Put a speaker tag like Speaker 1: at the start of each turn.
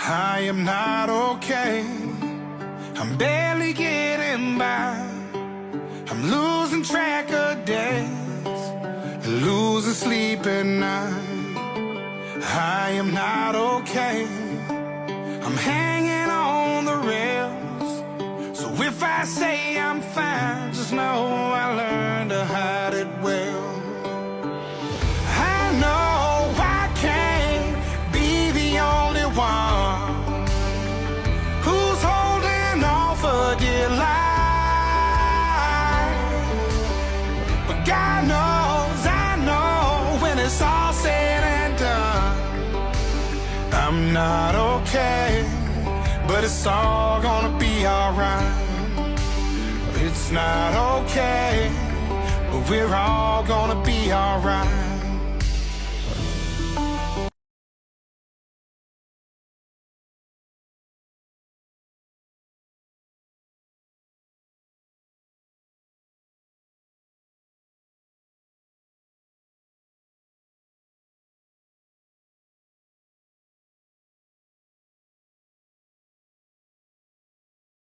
Speaker 1: I am not okay. I'm barely getting by. I'm losing track of days, losing sleep at night. I am not okay. I'm hanging on the rails. So if I say I'm fine, just know I learned to hide it well. I know I can't be the only one who's holding on for dear life. But God knows, I know, when it's all said and done, I'm not okay, but it's all gonna be alright. It's not okay, but we're all gonna be alright.